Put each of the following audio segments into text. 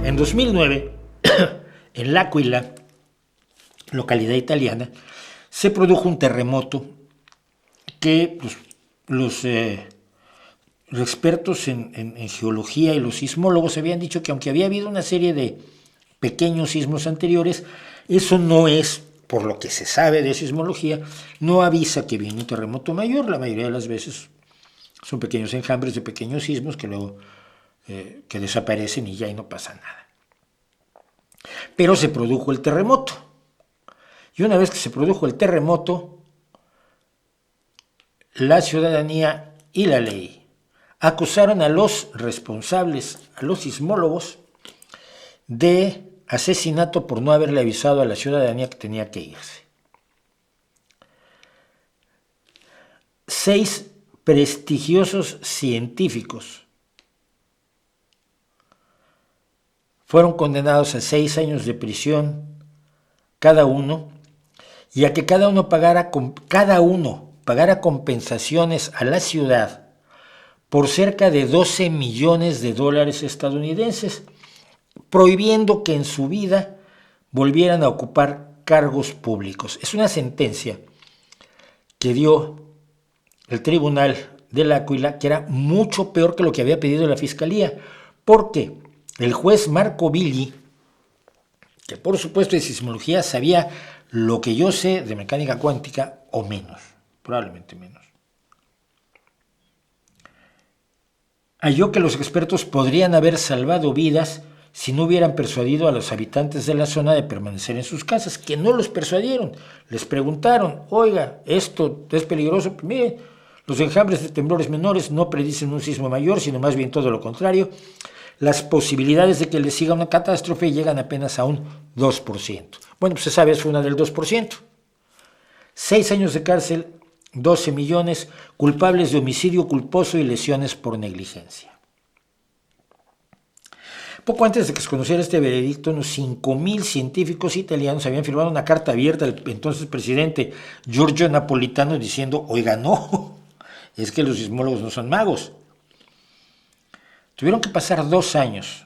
En 2009, en L'Aquila, localidad italiana, se produjo un terremoto que los expertos en geología y los sismólogos habían dicho que aunque había habido una serie de pequeños sismos anteriores, eso no es, por lo que se sabe de sismología, no avisa que viene un terremoto mayor. La mayoría de las veces son pequeños enjambres de pequeños sismos que luego que desaparecen y ya y no pasa nada. Pero se produjo el terremoto. Y una vez que se produjo el terremoto, la ciudadanía y la ley acusaron a los responsables, a los sismólogos, de asesinato por no haberle avisado a la ciudadanía que tenía que irse. 6 prestigiosos científicos fueron condenados a 6 años de prisión cada uno, y a que cada uno pagara compensaciones a la ciudad por cerca de $12 millones estadounidenses, prohibiendo que en su vida volvieran a ocupar cargos públicos. Es una sentencia que dio el tribunal de L'Aquila, que era mucho peor que lo que había pedido la fiscalía, porque el juez Marco Billi, que por supuesto de sismología sabía lo que yo sé de mecánica cuántica, o menos, probablemente menos, halló que los expertos podrían haber salvado vidas si no hubieran persuadido a los habitantes de la zona de permanecer en sus casas, que no los persuadieron. Les preguntaron: oiga, esto es peligroso. Mire, los enjambres de temblores menores no predicen un sismo mayor, sino más bien todo lo contrario. Las posibilidades de que les siga una catástrofe llegan apenas a un 2%. Bueno, pues esa vez fue una del 2%. 6 años de cárcel, 12 millones, culpables de homicidio culposo y lesiones por negligencia. Poco antes de que se conociera este veredicto, unos 5,000 científicos italianos habían firmado una carta abierta al entonces presidente Giorgio Napolitano diciendo: oiga, no, es que los sismólogos no son magos. Tuvieron que pasar 2 años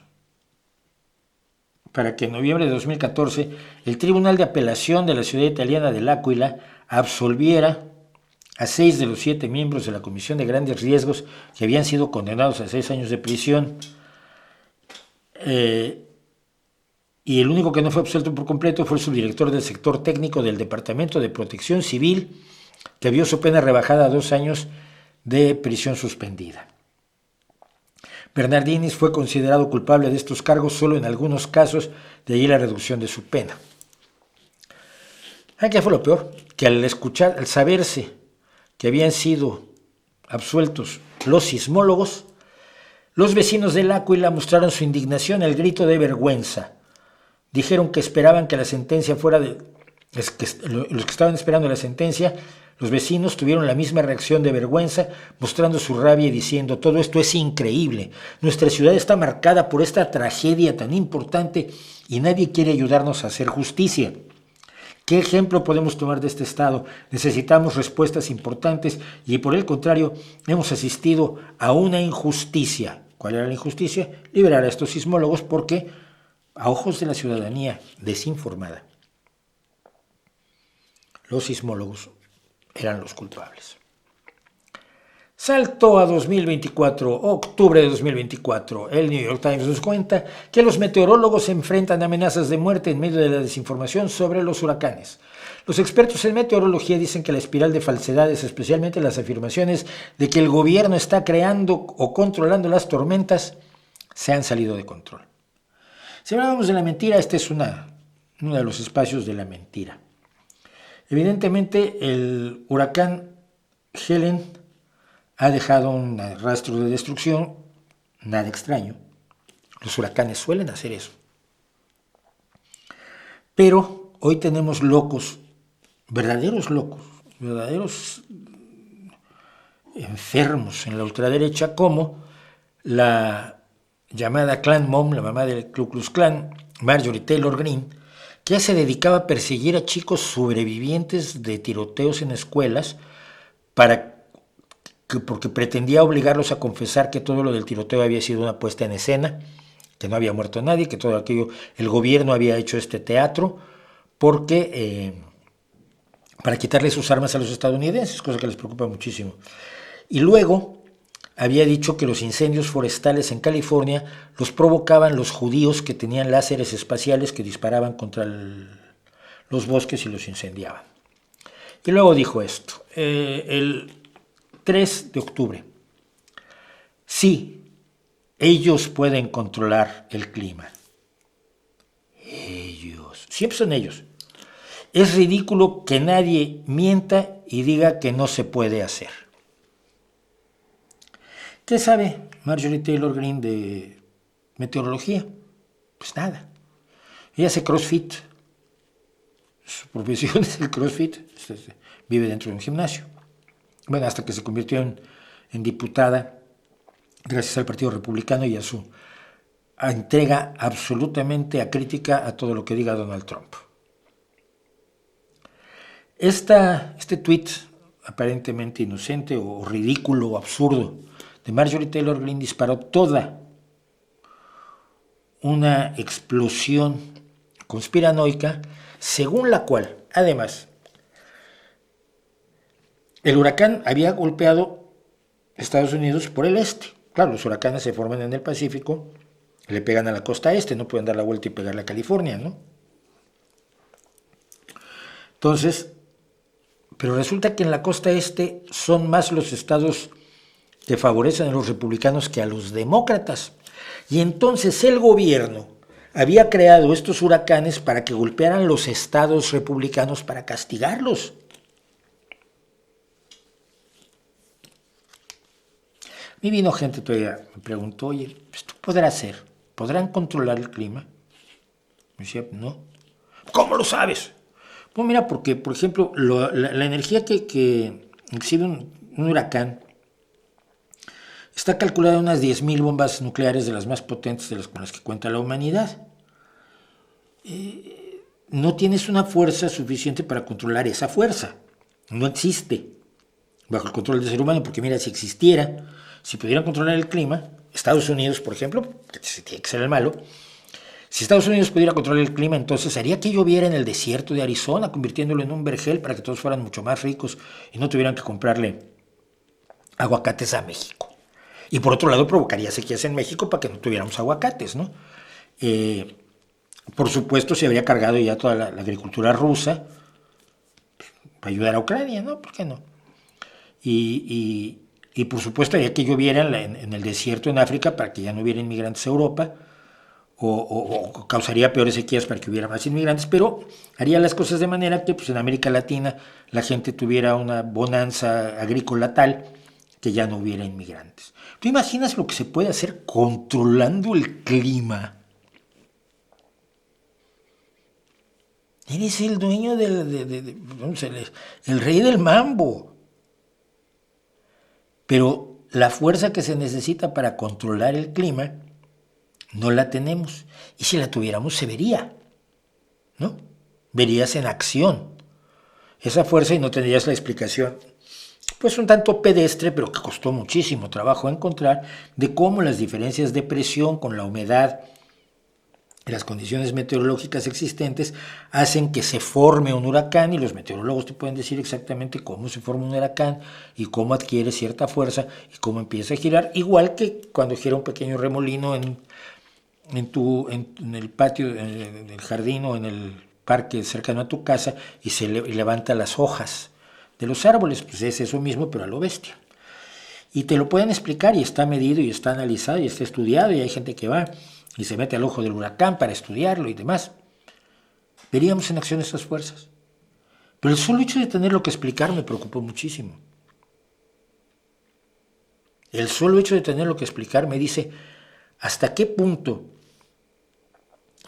para que en noviembre de 2014 el Tribunal de Apelación de la ciudad italiana de L'Aquila absolviera a 6 de los 7 miembros de la Comisión de Grandes Riesgos que habían sido condenados a 6 años de prisión. Y el único que no fue absuelto por completo fue el subdirector del sector técnico del Departamento de Protección Civil, que vio su pena rebajada a 2 años de prisión suspendida. Bernardinis fue considerado culpable de estos cargos solo en algunos casos, de ahí la reducción de su pena. ¿Qué fue lo peor? Que al saberse que habían sido absueltos los sismólogos, los vecinos de L'Aquila mostraron su indignación al grito de vergüenza. Dijeron que esperaban que la sentencia fuera de... los que estaban esperando la sentencia, los vecinos tuvieron la misma reacción de vergüenza, mostrando su rabia y diciendo: todo esto es increíble, nuestra ciudad está marcada por esta tragedia tan importante y nadie quiere ayudarnos a hacer justicia. ¿Qué ejemplo podemos tomar de este estado? Necesitamos respuestas importantes y por el contrario hemos asistido a una injusticia. ¿Cuál era la injusticia? Liberar a estos sismólogos porque, a ojos de la ciudadanía desinformada, los sismólogos eran los culpables. Salto a 2024, octubre de 2024. El New York Times nos cuenta que los meteorólogos enfrentan amenazas de muerte en medio de la desinformación sobre los huracanes. Los expertos en meteorología dicen que la espiral de falsedades, especialmente las afirmaciones de que el gobierno está creando o controlando las tormentas, se han salido de control. Si hablamos de la mentira, este es uno de los espacios de la mentira. Evidentemente, el huracán Helen ha dejado un rastro de destrucción, nada extraño. Los huracanes suelen hacer eso. Pero hoy tenemos locos, verdaderos enfermos en la ultraderecha, como la llamada Clan Mom, la mamá del Ku Klux Klan, Marjorie Taylor Greene, que ya se dedicaba a perseguir a chicos sobrevivientes de tiroteos en escuelas porque pretendía obligarlos a confesar que todo lo del tiroteo había sido una puesta en escena que no había muerto nadie, que todo aquello, el gobierno había hecho este teatro porque para quitarle sus armas a los estadounidenses, cosa que les preocupa muchísimo. Y luego había dicho que los incendios forestales en California los provocaban los judíos que tenían láseres espaciales que disparaban contra los bosques y los incendiaban. Y luego dijo esto, el 3 de octubre, sí, ellos pueden controlar el clima. Ellos, siempre son ellos. Es ridículo que nadie mienta y diga que no se puede hacer. ¿Qué sabe Marjorie Taylor Greene de meteorología? Pues nada. Ella hace CrossFit. Su profesión es el CrossFit. Vive dentro de un gimnasio. Bueno, hasta que se convirtió en diputada gracias al Partido Republicano y a su entrega absolutamente acrítica a todo lo que diga Donald Trump. Este tuit aparentemente inocente o ridículo o absurdo de Marjorie Taylor Greene disparó toda una explosión conspiranoica según la cual, además, el huracán había golpeado Estados Unidos por el este. Claro, los huracanes se forman en el Pacífico, le pegan a la costa este, no pueden dar la vuelta y pegarle a California, ¿no? Entonces, pero resulta que en la costa este son más los estados que favorecen a los republicanos que a los demócratas. Y entonces el gobierno había creado estos huracanes para que golpearan los estados republicanos para castigarlos. Me vino gente todavía, me preguntó, oye, ¿esto podrá ser? ¿Podrán controlar el clima? Me decía, no. ¿Cómo lo sabes? Pues mira, porque, por ejemplo, la energía que exhibe un huracán está calculada en unas 10.000 bombas nucleares de las más potentes con las que cuenta la humanidad. No tienes una fuerza suficiente para controlar esa fuerza. No existe bajo el control del ser humano, porque mira, si existiera, si pudieran controlar el clima, Estados Unidos, por ejemplo, que tiene que ser el malo, si Estados Unidos pudiera controlar el clima, entonces haría que lloviera en el desierto de Arizona, convirtiéndolo en un vergel para que todos fueran mucho más ricos y no tuvieran que comprarle aguacates a México. Y por otro lado, provocaría sequías en México para que no tuviéramos aguacates, ¿no? Por supuesto, se habría cargado ya toda la agricultura rusa para ayudar a Ucrania, ¿no? ¿Por qué no? Y por supuesto, haría que lloviera en el desierto en África para que ya no hubiera inmigrantes a Europa, o causaría peores sequías para que hubiera más inmigrantes, pero haría las cosas de manera que pues, en América Latina la gente tuviera una bonanza agrícola tal que ya no hubiera inmigrantes. ¿Tú imaginas lo que se puede hacer controlando el clima? Eres el dueño el rey del mambo. Pero la fuerza que se necesita para controlar el clima no la tenemos. Y si la tuviéramos se vería, ¿no? Verías en acción esa fuerza y no tendrías la explicación, pues un tanto pedestre, pero que costó muchísimo trabajo encontrar, de cómo las diferencias de presión con la humedad y las condiciones meteorológicas existentes hacen que se forme un huracán, y los meteorólogos te pueden decir exactamente cómo se forma un huracán y cómo adquiere cierta fuerza y cómo empieza a girar, igual que cuando gira un pequeño remolino en el patio, en el jardín o en el parque cercano a tu casa y levanta las hojas de los árboles. Pues es eso mismo, pero a lo bestia. Y te lo pueden explicar, y está medido y está analizado y está estudiado, y hay gente que va y se mete al ojo del huracán para estudiarlo y demás. Veríamos en acción estas fuerzas. Pero el solo hecho de tenerlo que explicar me preocupó muchísimo. El solo hecho de tenerlo que explicar me dice hasta qué punto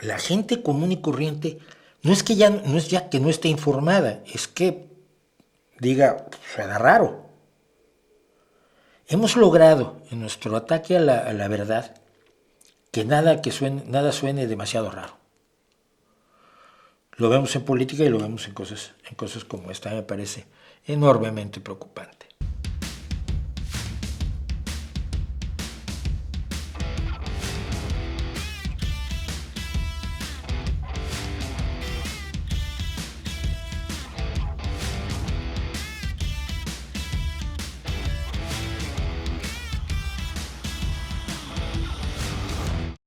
la gente común y corriente no es ya que no esté informada, es que diga, suena raro. Hemos logrado en nuestro ataque a la verdad que nada suene demasiado raro. Lo vemos en política y lo vemos en cosas como esta. Me parece enormemente preocupante.